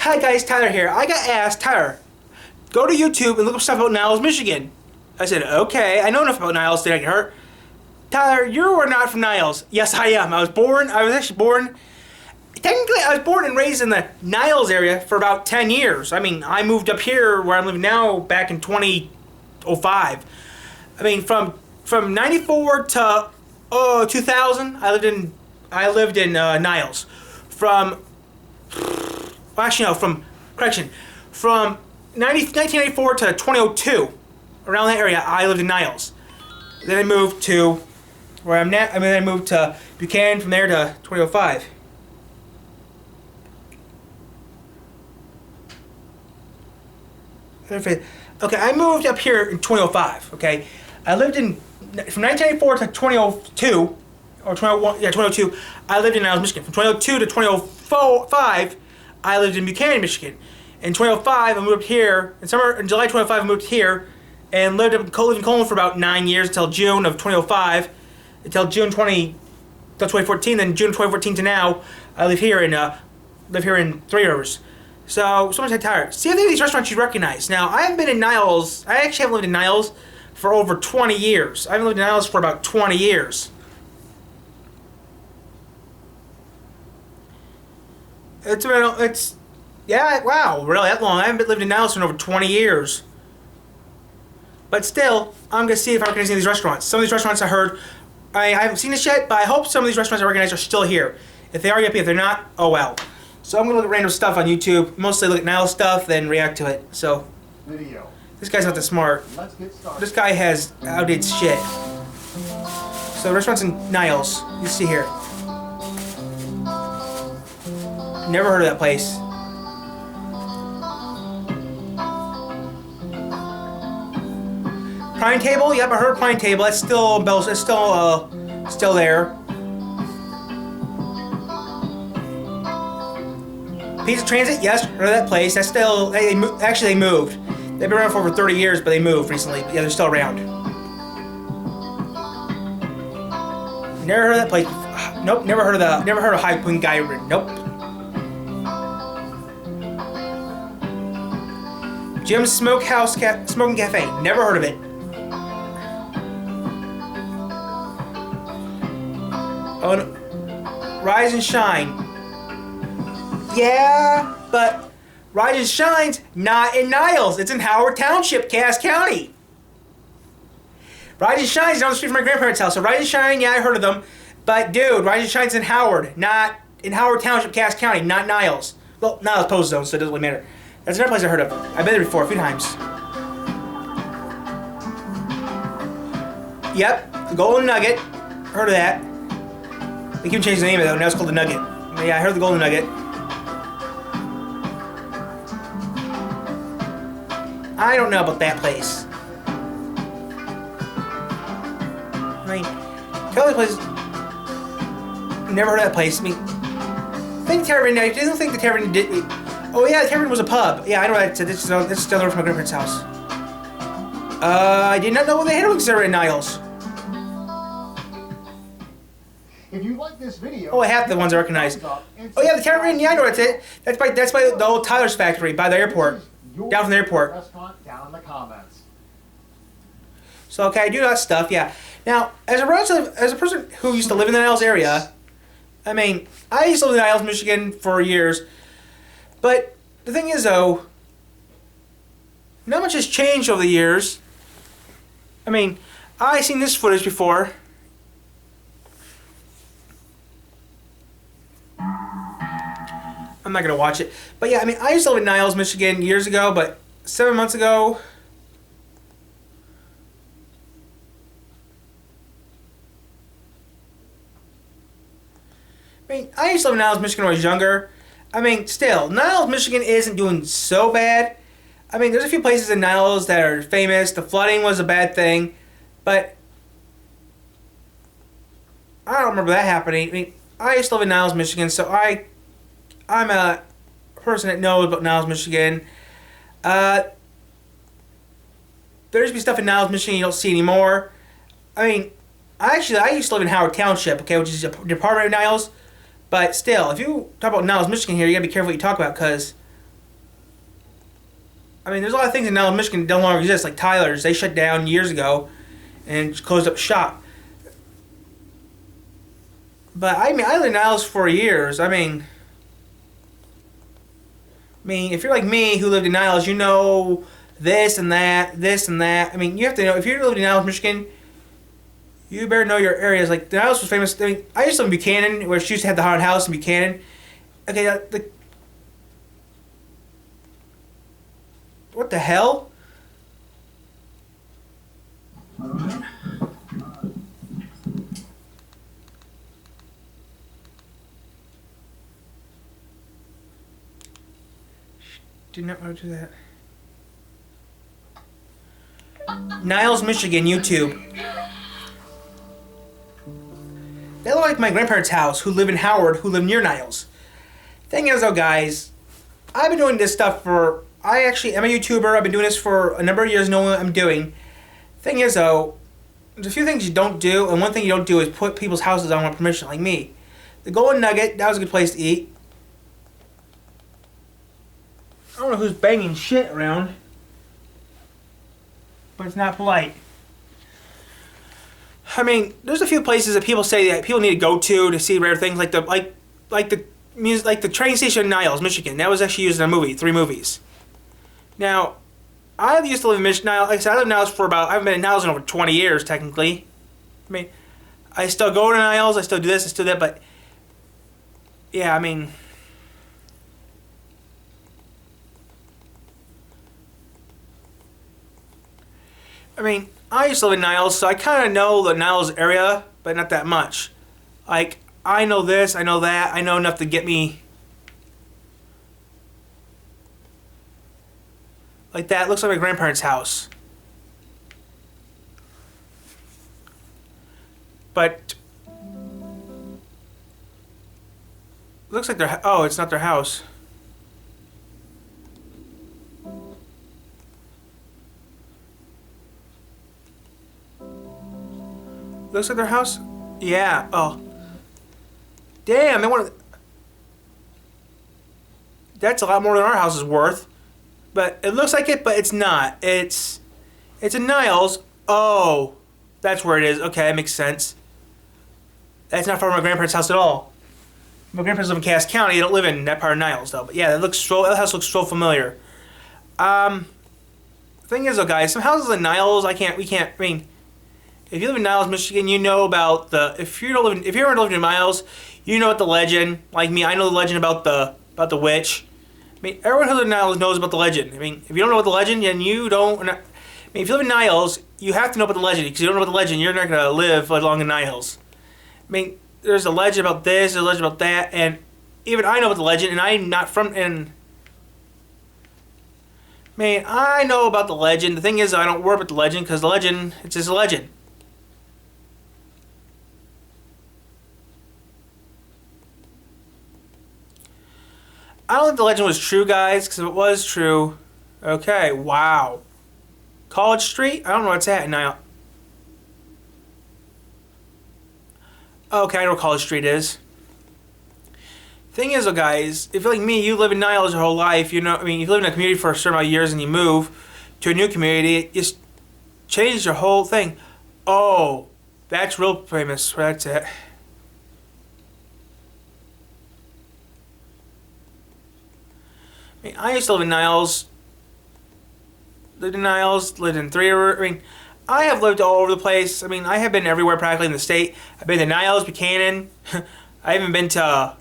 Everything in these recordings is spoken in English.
Hi guys, Tyler here. I got asked, Tyler, go to YouTube and look up stuff about Niles, Michigan. I said, okay, I know enough about Niles to not get hurt. Tyler, you are not from Niles. Yes, I am. I was actually born, technically I was born and raised in the Niles area for about 10 years. I mean, I moved up here where I'm living now back in 2005. I mean, from 94 to 2000, I lived in Niles. From 1994 to 2002, around that area, I lived in Niles. Then I moved to where I'm now. I moved to Buchanan. From there to 2005. Okay, I moved up here in 2005. Okay, I lived in from 1994 to 2002 or 2001. Yeah, 2002. I lived in Niles, Michigan. From 2002 to 2005, I lived in Buchanan, Michigan. In 2005, I moved here. In July 2005, I moved here and lived in Colon for about 9 years until June of 2005, until 2014. Then June 2014 to now, I live here in Three Rivers. So someone said, Tyler, see if any of these restaurants you recognize. Now, I haven't been in Niles. I actually haven't lived in Niles for over 20 years. I haven't lived in Niles for about 20 years. Yeah, wow, really that long. I haven't lived in Niles in over 20 years. But still, I'm going to see if I recognize any of these restaurants. Some of these restaurants I heard, I haven't seen this yet, but I hope some of these restaurants I recognize are still here. If they are, yep. If they're not, oh well. So I'm going to look at random stuff on YouTube, mostly look at Niles stuff, then react to it. So, this guy's not that smart. Let's get started. This guy has outdated shit. So, restaurants in Niles, you see here. Never heard of that place. Pine Table? Yep, I heard of Pine Table. That's still still there. Pizza Transit? Yes, heard of that place. That's still they moved. They've been around for over 30 years, but they moved recently. Yeah, they're still around. Never heard of that place. Nope, never heard of that. Never heard of High Point Gyrin. Nope. Jim's Smokehouse Smoking Cafe. Never heard of it. Oh, no. Rise and Shine. Yeah, but Rise and Shine's not in Niles. It's in Howard Township, Cass County. Rise and Shine's down the street from my grandparents' house. So Rise and Shine, yeah, I heard of them. But dude, Rise and Shine's in Howard, not in Howard Township, Cass County, not Niles. Well, Niles Post Zone, so it doesn't really matter. That's another place I heard of. I've been there before a few times. Yep, the Golden Nugget. Heard of that. They keep changing the name of it though. Now it's called the Nugget. But yeah, I heard the Golden Nugget. I don't know about that place. I mean, tell the place. Never heard of that place. I mean, I think Tavern. I didn't think the Tavern did. Oh yeah, the Tavern was a pub. Yeah, I know that. This is still over from my grandparents' house. I did not know they had a liquor in Niles. If you like this video, oh, half the ones I recognize. Oh yeah, the Tavern. Yeah, I know that's it. That's by the old Tyler's factory by the airport. Down from the airport. Restaurant down in the comments. So okay, I do that stuff. Yeah. Now, as a person who used to live in the Niles area, I mean, I used to live in Niles, Michigan for years. But the thing is, though, not much has changed over the years. I mean, I've seen this footage before. I'm not going to watch it. But yeah, I mean, I used to live in Niles, Michigan years ago, but 7 months ago... I mean, I used to live in Niles, Michigan when I was younger. I mean, still, Niles, Michigan isn't doing so bad. I mean, there's a few places in Niles that are famous. The flooding was a bad thing, but I don't remember that happening. I mean, I used to live in Niles, Michigan, so I'm a person that knows about Niles, Michigan. There used to be stuff in Niles, Michigan you don't see anymore. I mean, I used to live in Howard Township, okay, which is a department of Niles. But still, if you talk about Niles, Michigan here, you gotta be careful what you talk about, because I mean, there's a lot of things in Niles, Michigan that no longer exist, like Tyler's. They shut down years ago and closed up shop. But I mean, I lived in Niles for years. I mean, if you're like me who lived in Niles, you know this and that, this and that. I mean, you have to know, if you lived in Niles, Michigan, you better know your areas. Like, Niles was famous. I mean, I used to live in Buchanan, where she used to have the haunted house in Buchanan. Okay, what the hell? Do not want to do that. Niles, Michigan, YouTube. They look like my grandparents' house, who live in Howard, who live near Niles. Thing is, though, guys, I've been doing this stuff for... I actually am a YouTuber. I've been doing this for a number of years, knowing what I'm doing. Thing is, though, there's a few things you don't do, and one thing you don't do is put people's houses on without permission, like me. The Golden Nugget, that was a good place to eat. I don't know who's banging shit around, but it's not polite. I mean, there's a few places that people say that people need to go to see rare things, like the train station in Niles, Michigan. That was actually used in a movie, 3 movies. Now, I used to live in Michigan. Like I said, I lived in Niles for I haven't been in Niles in over 20 years, technically. I mean, I still go to Niles, I still do this, I still do that, but yeah, I mean, I used to live in Niles, so I kind of know the Niles area, but not that much. Like, I know this, I know that, I know enough to get me. Like that, looks like my grandparents' house. But looks like their, oh, it's not their house. Looks like their house? Yeah. Oh. Damn, they want to... That's a lot more than our house is worth. But it looks like it, but it's not. It's in Niles. Oh. That's where it is. Okay, that makes sense. That's not far from my grandparents' house at all. My grandparents live in Cass County. They don't live in that part of Niles, though. But yeah, that house looks so familiar. Thing is, though, guys, some houses in Niles, I mean... If you live in Niles, Michigan, you know about the. If you ever lived in Niles, you know about the legend. Like me, I know the legend about the witch. I mean, everyone who lives in Niles knows about the legend. I mean, if you don't know about the legend, then you don't. I mean, if you live in Niles, you have to know about the legend, because if you don't know about the legend, you're not gonna live long in Niles. I mean, there's a legend about this, there's a legend about that, and even I know about the legend, and I'm not from. And man, I know about the legend. The thing is, I don't worry about the legend, because the legend, it's just a legend. I don't think the legend was true, guys, because if it was true... Okay, wow. College Street? I don't know where it's at now. Okay, I know where College Street is. Thing is, though, guys, if you're like me, you live in Niles your whole life, you know, I mean, you live in a community for a certain amount of years and you move to a new community, it just changes your whole thing. Oh, that's real famous. That's it. I used to live in Niles. Lived in Niles, lived in 3 Rivers. I mean, I have lived all over the place. I mean, I have been everywhere practically in the state. I've been to Niles, Buchanan. I even been to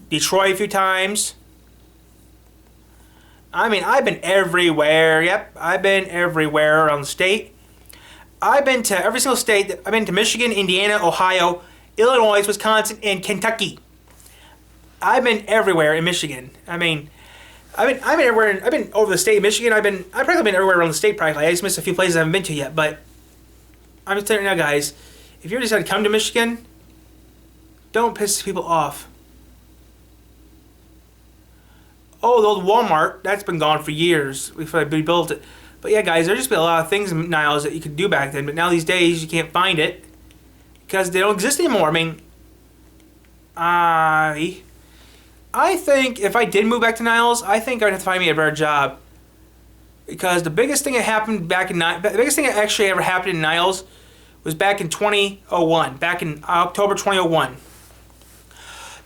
Detroit a few times. I mean, I've been everywhere. Yep, I've been everywhere around the state. I've been to every single state. I've been to Michigan, Indiana, Ohio, Illinois, Wisconsin, and Kentucky. I've been everywhere in Michigan. I mean... I've been everywhere. I've been over the state of Michigan. I've probably been everywhere around the state practically. I just missed a few places I haven't been to yet. But I'm just telling you now, guys, if you ever decide to come to Michigan, don't piss people off. Oh, the old Walmart, that's been gone for years before they rebuilt it. But yeah, guys, there's just been a lot of things in Niles that you could do back then. But now these days, you can't find it because they don't exist anymore. I mean, I think if I did move back to Niles, I think I'd have to find me a better job. because the biggest thing that happened the biggest thing that actually ever happened in Niles was back in 2001, back in October 2001.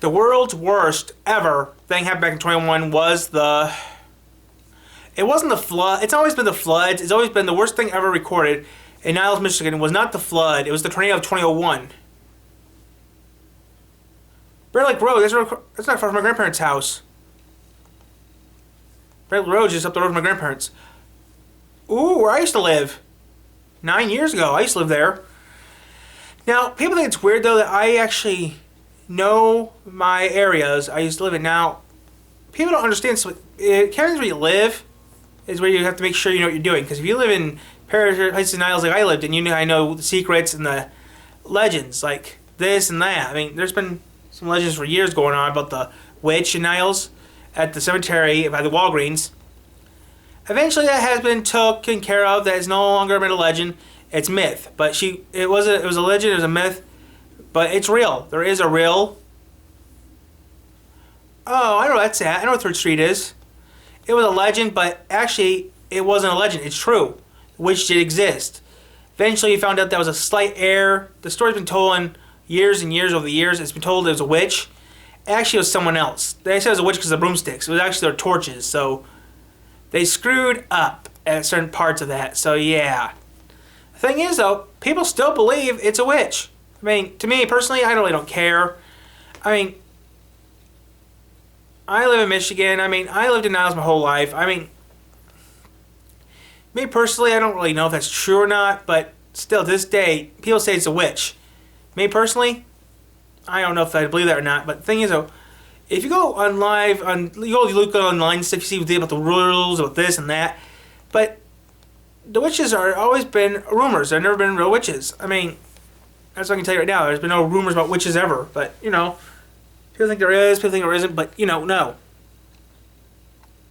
The world's worst ever thing happened back in 2001 was it wasn't the flood. It's always been the floods. It's always been the worst thing ever recorded in Niles, Michigan. Was not the flood. It was the tornado of 2001. Bear Lake Road, that's not far from my grandparents' house. Bear Lake Road is just up the road from my grandparents. Ooh, where I used to live. 9 years ago, I used to live there. Now, people think it's weird, though, that I actually know my areas I used to live in. Now, people don't understand. So, Karen's where you live is where you have to make sure you know what you're doing. Because if you live in places in Niles like I lived in, I know the secrets and the legends, like this and that. I mean, there's been some legends for years going on about the witch in Niles at the cemetery by the Walgreens. Eventually, that has been taken care of. That is no longer been a legend. It's myth. But it was a legend. It was a myth. But it's real. There is a real. Oh, I know where that's at. I know where 3rd Street is. It was a legend, but actually, it wasn't a legend. It's true. The witch did exist. Eventually, you found out that was a slight error. The story's been told in years and years over the years. It's been told it was a witch. Actually, it was someone else. They said it was a witch because of the broomsticks. It was actually their torches. So, they screwed up at certain parts of that. So, yeah. The thing is, though, people still believe it's a witch. I mean, to me, personally, I really don't care. I mean, I live in Michigan. I mean, I lived in Niles my whole life. I mean, me personally, I don't really know if that's true or not, but still, to this day, people say it's a witch. Me personally, I don't know if I believe that or not, but the thing is, though, if you go on live, you look online stuff, you see about the rules, about this and that, but the witches are always been rumors. There have never been real witches. I mean, that's what I can tell you right now. There's been no rumors about witches ever, but, people think there is, people think there isn't, but, no.